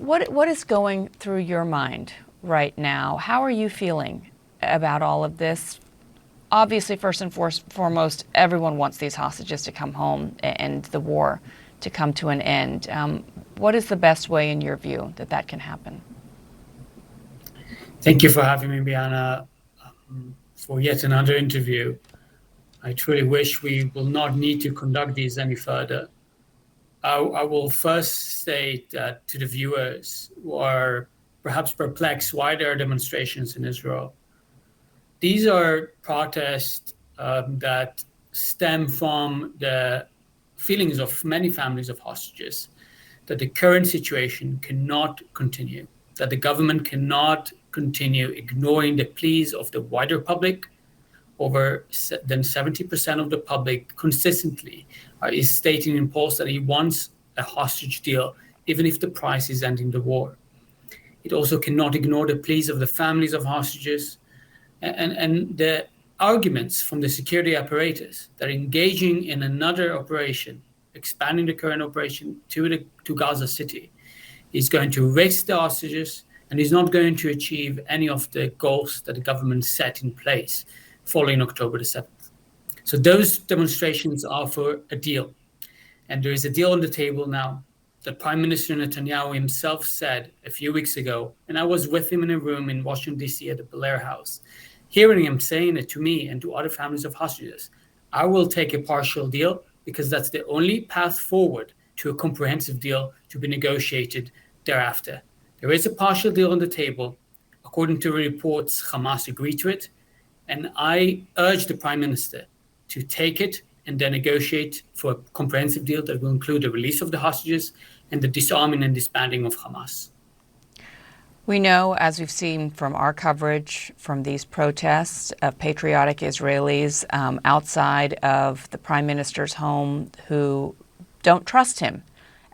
What is going through your mind right now? How are you feeling about all of this? Obviously, first and foremost, everyone wants these hostages to come home and the war to come to an end. What is the best way, in your view, that that can happen? Thank you for having me, Biana, for yet another interview. I truly wish we will not need to conduct these any further. I will first state that to the viewers who are perhaps perplexed why there are demonstrations in Israel. These are protests that stem from the feelings of many families of hostages that the current situation cannot continue, that the government cannot continue ignoring the pleas of the wider public. Over than 70% of the public consistently is stating in polls that he wants a hostage deal, even if the price is ending the war. It also cannot ignore the pleas of the families of hostages and the arguments from the security apparatus that engaging in another operation, expanding the current operation to Gaza City, is going to risk the hostages and is not going to achieve any of the goals that the government set in place following October the 7th. So those demonstrations are for a deal. And there is a deal on the table now that Prime Minister Netanyahu himself said a few weeks ago, and I was with him in a room in Washington, D.C. at the Bel Air House, hearing him saying it to me and to other families of hostages. I will take a partial deal because that's the only path forward to a comprehensive deal to be negotiated thereafter. There is a partial deal on the table. According to reports, Hamas agreed to it. And I urge the Prime Minister to take it and then negotiate for a comprehensive deal that will include the release of the hostages and the disarming and disbanding of Hamas. We know, as we've seen from our coverage from these protests, of patriotic Israelis outside of the Prime Minister's home who don't trust him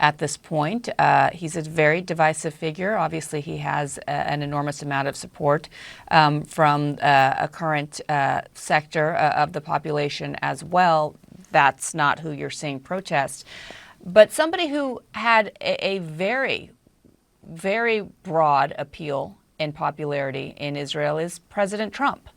at this point. He's a very divisive figure. Obviously, he has an enormous amount of support from a current sector of the population as well. That's not who you're seeing protest. But somebody who had a very, very broad appeal and popularity in Israel is President Trump.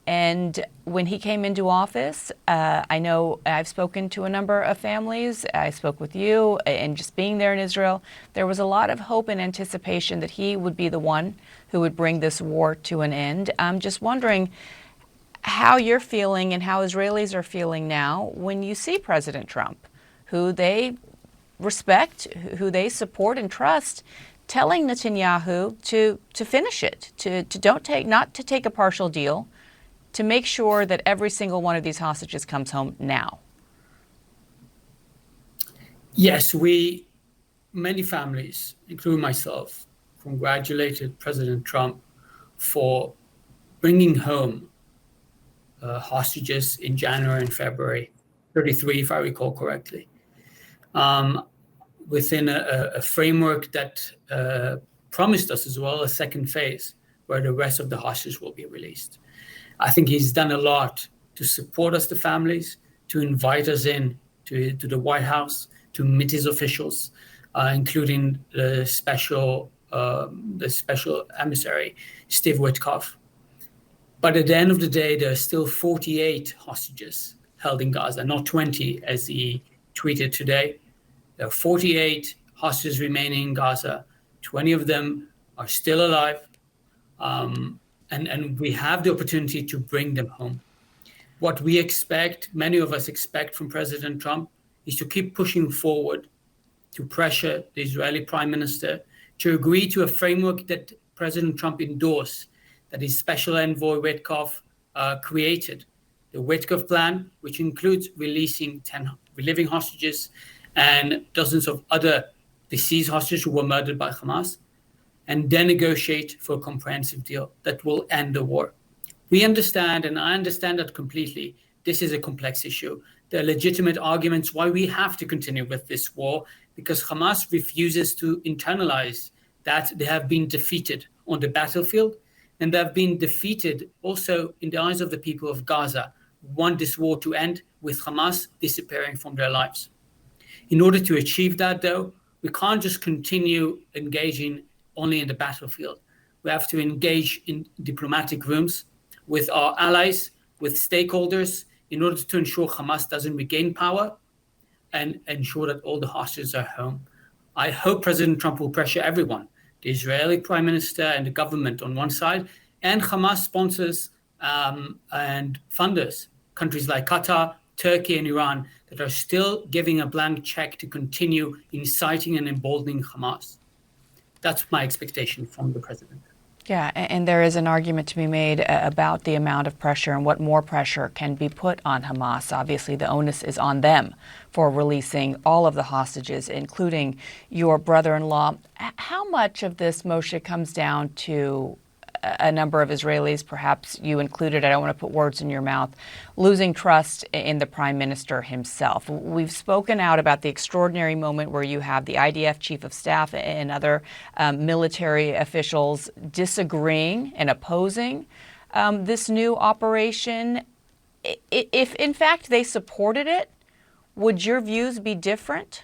And when he came into office, I know I've spoken to a number of families. I spoke with you, and just being there in Israel, there was a lot of hope and anticipation that he would be the one who would bring this war to an end. I'm just wondering how you're feeling and how Israelis are feeling now when you see President Trump, who they respect, who they support and trust, telling Netanyahu to finish it, not to take a partial deal, to make sure that every single one of these hostages comes home now. Yes, many families, including myself, congratulated President Trump for bringing home hostages in January and February, 33, if I recall correctly, within a framework that promised us as well a second phase where the rest of the hostages will be released. I think he's done a lot to support us, the families, to invite us in to the White House, to meet his officials, including the special emissary, Steve Witkoff. But at the end of the day, there are still 48 hostages held in Gaza, not 20, as he tweeted today. There are 48 hostages remaining in Gaza. 20 of them are still alive. And we have the opportunity to bring them home. What we expect, many of us expect from President Trump, is to keep pushing forward to pressure the Israeli Prime Minister to agree to a framework that President Trump endorsed, that his special envoy Witkoff created. The Witkoff plan, which includes releasing 10 living hostages and dozens of other deceased hostages who were murdered by Hamas, and then negotiate for a comprehensive deal that will end the war. We understand, and I understand that completely, this is a complex issue. There are legitimate arguments why we have to continue with this war, because Hamas refuses to internalize that they have been defeated on the battlefield, and they have been defeated also in the eyes of the people of Gaza, who want this war to end with Hamas disappearing from their lives. In order to achieve that, though, we can't just continue engaging only in the battlefield. We have to engage in diplomatic rooms with our allies, with stakeholders, in order to ensure Hamas doesn't regain power and ensure that all the hostages are home. I hope President Trump will pressure everyone, the Israeli prime minister and the government on one side, and Hamas sponsors and funders, countries like Qatar, Turkey, and Iran, that are still giving a blank check to continue inciting and emboldening Hamas. That's my expectation from the president. Yeah, and there is an argument to be made about the amount of pressure and what more pressure can be put on Hamas. Obviously, the onus is on them for releasing all of the hostages, including your brother-in-law. How much of this, Moshe, comes down to a number of Israelis, perhaps you included, I don't want to put words in your mouth, losing trust in the prime minister himself? We've spoken out about the extraordinary moment where you have the IDF chief of staff and other military officials disagreeing and opposing this new operation. If in fact they supported it, would your views be different?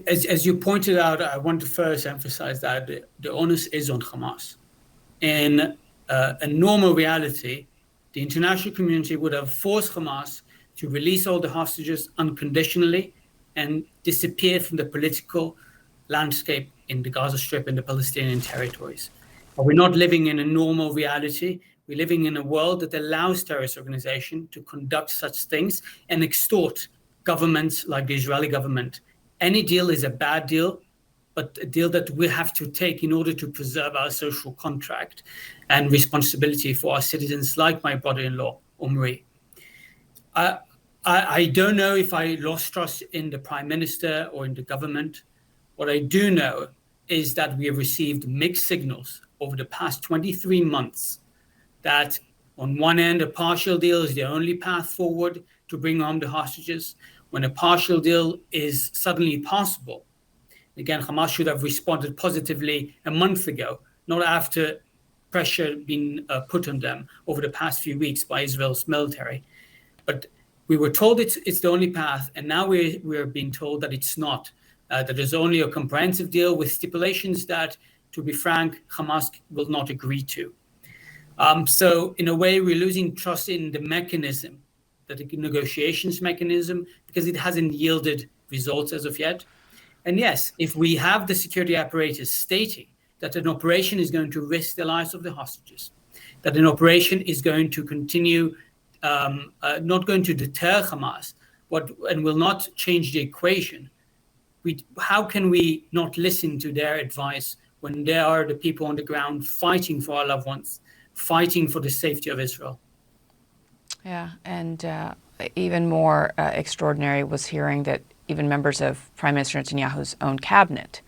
As you pointed out, I want to first emphasize that the onus is on Hamas. In a normal reality, the international community would have forced Hamas to release all the hostages unconditionally and disappear from the political landscape in the Gaza Strip and the Palestinian territories. But we're not living in a normal reality. We're living in a world that allows terrorist organizations to conduct such things and extort governments like the Israeli government. Any deal is a bad deal, but a deal that we have to take in order to preserve our social contract and responsibility for our citizens, like my brother-in-law, Omri. I don't know if I lost trust in the prime minister or in the government. What I do know is that we have received mixed signals over the past 23 months that on one end, a partial deal is the only path forward to bring home the hostages. When a partial deal is suddenly possible, again, Hamas should have responded positively a month ago, not after pressure being put on them over the past few weeks by Israel's military. But we were told it's the only path, and now we're being told that it's not, that there's only a comprehensive deal with stipulations that, to be frank, Hamas will not agree to. So in a way, we're losing trust in the mechanism, the negotiations mechanism, because it hasn't yielded results as of yet. And yes, if we have the security apparatus stating that an operation is going to risk the lives of the hostages, that an operation is going to continue, not going to deter Hamas, and will not change the equation, how can we not listen to their advice when they are the people on the ground fighting for our loved ones, fighting for the safety of Israel? Yeah, and even more extraordinary was hearing that even members of Prime Minister Netanyahu's own cabinet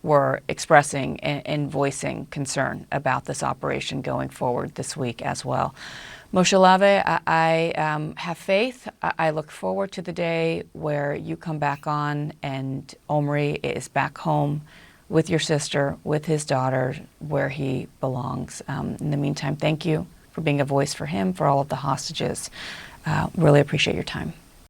were expressing and voicing concern about this operation going forward this week as well. Moshe Lavi, I have faith. I look forward to the day where you come back on and Omri is back home with your sister, with his daughter, where he belongs. In the meantime, thank you for being a voice for him, for all of the hostages. Really appreciate your time.